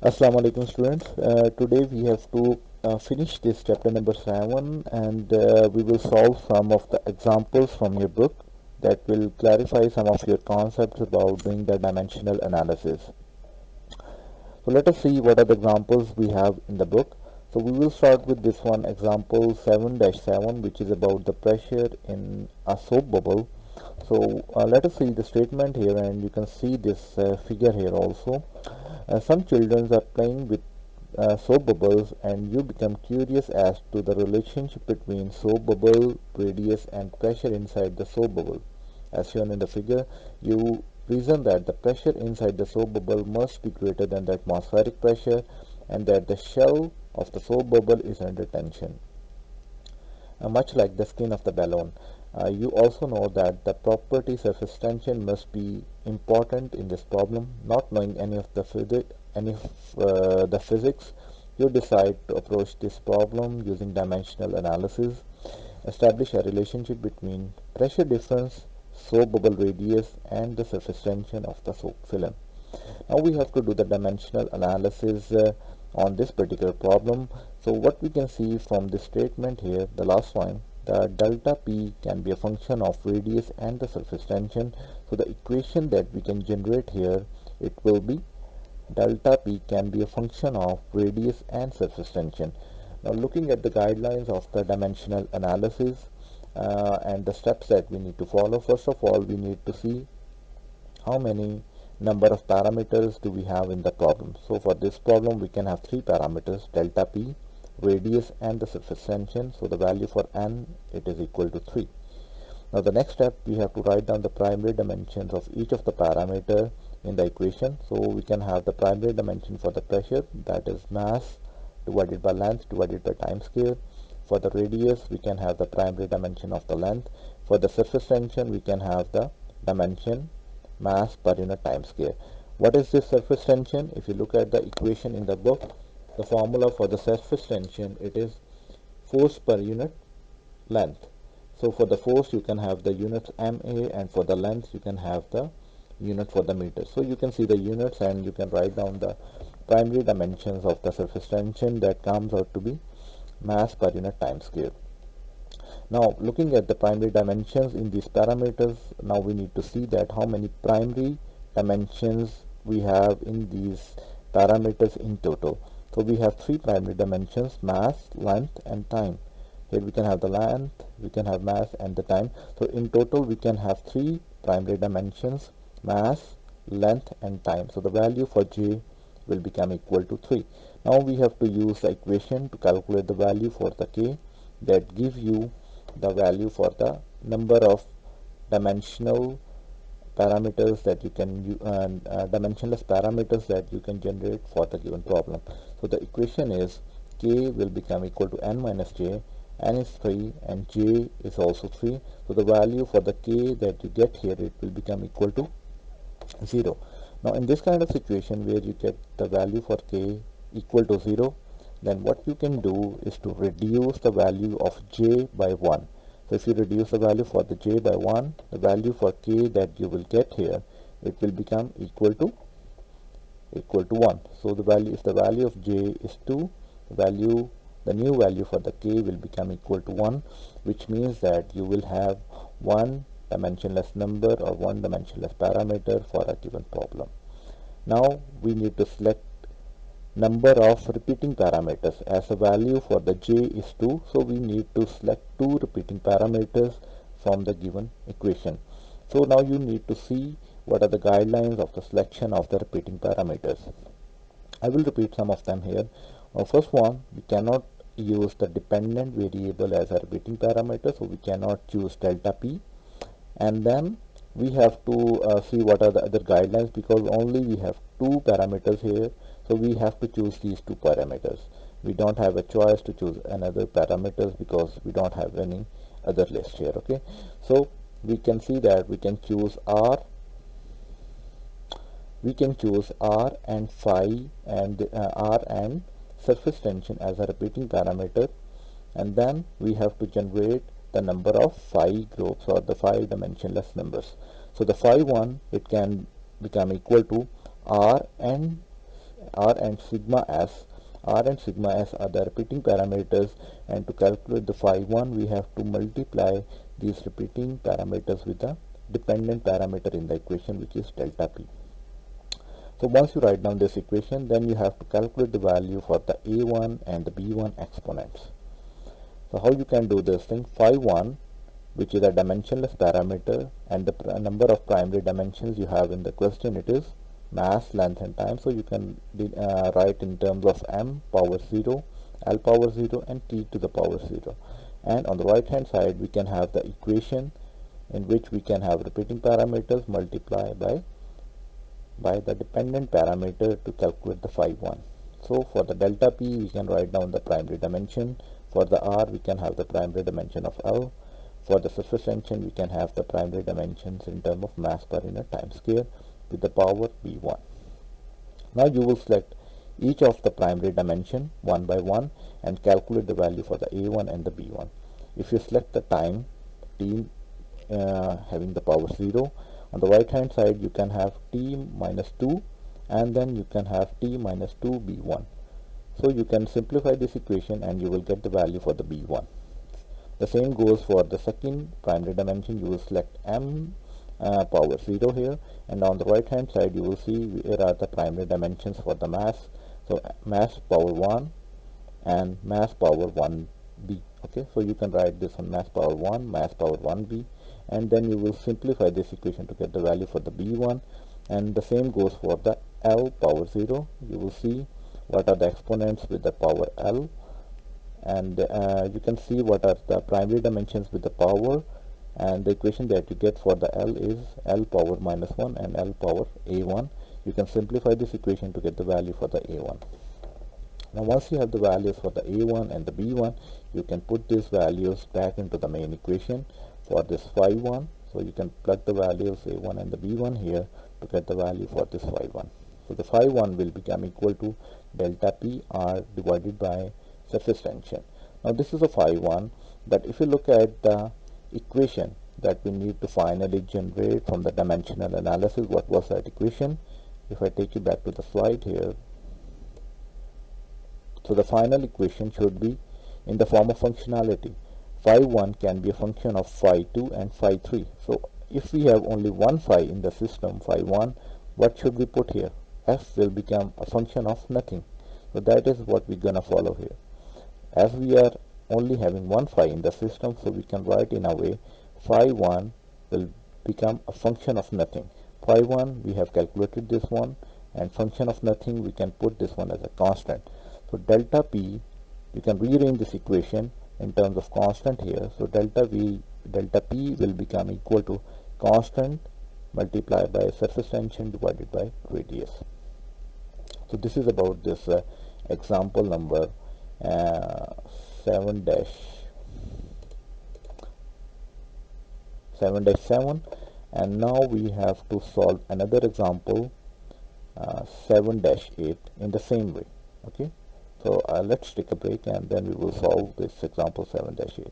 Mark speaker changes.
Speaker 1: Assalamu alaikum students. Today we have to finish this chapter number 7 and we will solve some of the examples from your book that will clarify some of your concepts about doing the dimensional analysis. So let us see what are the examples we have in the book. So we will start with this one, example 7-7, which is about the pressure in a soap bubble. So let us see the statement here, and you can see this figure here also. Some children are playing with soap bubbles, and you become curious as to the relationship between soap bubble radius and pressure inside the soap bubble. As shown in the figure, you reason that the pressure inside the soap bubble must be greater than the atmospheric pressure and that the shell of the soap bubble is under tension, much like the skin of the balloon. You also know that the property surface tension must be important in this problem. Not knowing any of the physics, you decide to approach this problem using dimensional analysis. Establish a relationship between pressure difference, soap bubble radius, and the surface tension of the soap film. Now we have to do the dimensional analysis on this particular problem. So what we can see from this statement here, the last line, the delta P can be a function of radius and the surface tension. So the equation that we can generate here, it will be delta P can be a function of radius and surface tension. Now looking at the guidelines of the dimensional analysis and the steps that we need to follow, first of all we need to see how many number of parameters do we have in the problem. So for this problem we can have three parameters, delta P, radius, and the surface tension. So the value for n, it is equal to 3. Now the next step, we have to write down the primary dimensions of each of the parameter in the equation. So we can have the primary dimension for the pressure, that is mass divided by length divided by time scale. For the radius we can have the primary dimension of the length. For the surface tension we can have the dimension mass per unit time scale. What is this surface tension? If you look at the equation in the book, the formula for the surface tension, it is force per unit length. So for the force you can have the units MA, and for the length you can have the unit for the meter. So you can see the units and you can write down the primary dimensions of the surface tension, that comes out to be mass per unit time scale. Now looking at the primary dimensions in these parameters, now we need to see that how many primary dimensions we have in these parameters in total. So we have three primary dimensions, mass, length, and time. Here we can have the length, we can have mass, and the time. So in total we can have three primary dimensions, mass, length, and time. So the value for J will become equal to 3. Now we have to use the equation to calculate the value for the K, that give you the value for the number of dimensional parameters that you can dimensionless parameters that you can generate for the given problem. So the equation is K will become equal to n minus j. N is 3 and j is also 3. So the value for the K that you get here, it will become equal to 0. Now in this kind of situation where you get the value for K equal to 0, then what you can do is to reduce the value of j by 1. So if you reduce the value for the j by 1, the value for K that you will get here, it will become equal to 1. So the value, if the value of j is 2, the new value for the K will become equal to 1, which means that you will have one dimensionless number or one dimensionless parameter for a given problem. Now we need to select number of repeating parameters. As the value for the j is 2, so we need to select 2 repeating parameters from the given equation. So now you need to see what are the guidelines of the selection of the repeating parameters. I will repeat some of them here. First one, we cannot use the dependent variable as a repeating parameter, so we cannot choose delta P. And then we have to see what are the other guidelines, because only we have two parameters here, so we have to choose these two parameters. We don't have a choice to choose another parameters because we don't have any other list here. Okay, so we can see that we can choose R and phi and R and surface tension as a repeating parameter, and then we have to generate the number of phi groups or the phi dimensionless numbers. So the phi one, it can become equal to R and R and sigma s. R and sigma s are the repeating parameters, and to calculate the phi 1 we have to multiply these repeating parameters with a dependent parameter in the equation, which is delta p. So once you write down this equation, then you have to calculate the value for the a1 and the b1 exponents. So how you can do this thing? Phi 1, which is a dimensionless parameter, and the number of primary dimensions you have in the question, it is mass, length and time. So you can write in terms of m power 0, l power 0 and t to the power 0. And on the right hand side we can have the equation in which we can have repeating parameters multiplied by the dependent parameter to calculate the phi 1. So for the delta p we can write down the primary dimension. For the r we can have the primary dimension of L. For the surface tension we can have the primary dimensions in terms of mass per unit time square with the power b1. Now you will select each of the primary dimension one by one and calculate the value for the a1 and the b1. If you select the time t having the power 0, on the right hand side you can have t minus 2 and then you can have t minus 2 b1. So you can simplify this equation and you will get the value for the b1. The same goes for the second primary dimension. You will select m power 0 here, and on the right hand side you will see where are the primary dimensions for the mass. So mass power 1 and mass power 1b. Okay, so you can write this on mass power 1, mass power 1b, and then you will simplify this equation to get the value for the b1. And the same goes for the l power 0. You will see what are the exponents with the power l, and you can see what are the primary dimensions with the power, and the equation that you get for the L is L power minus 1 and L power A1. You can simplify this equation to get the value for the A1. Now once you have the values for the A1 and the B1, you can put these values back into the main equation for this phi 1. So you can plug the values A1 and the B1 here to get the value for this phi 1. So the phi 1 will become equal to delta P R divided by surface tension. Now this is a phi 1, but if you look at the equation that we need to finally generate from the dimensional analysis, what was that equation? If I take you back to the slide here, so the final equation should be in the form of functionality. Phi 1 can be a function of phi 2 and phi 3. So if we have only one phi in the system, phi 1, what should we put here? F will become a function of nothing. So that is what we're gonna follow here. As we are only having one phi in the system, so we can write in a way phi 1 will become a function of nothing. Phi 1 we have calculated this one, and function of nothing we can put this one as a constant. So delta p, you can rearrange this equation in terms of constant here. So delta p will become equal to constant multiplied by surface tension divided by radius. So this is about this example number 7-7, and now we have to solve another example 7-8 in the same way. Okay, so let's take a break and then we will solve this example 7-8.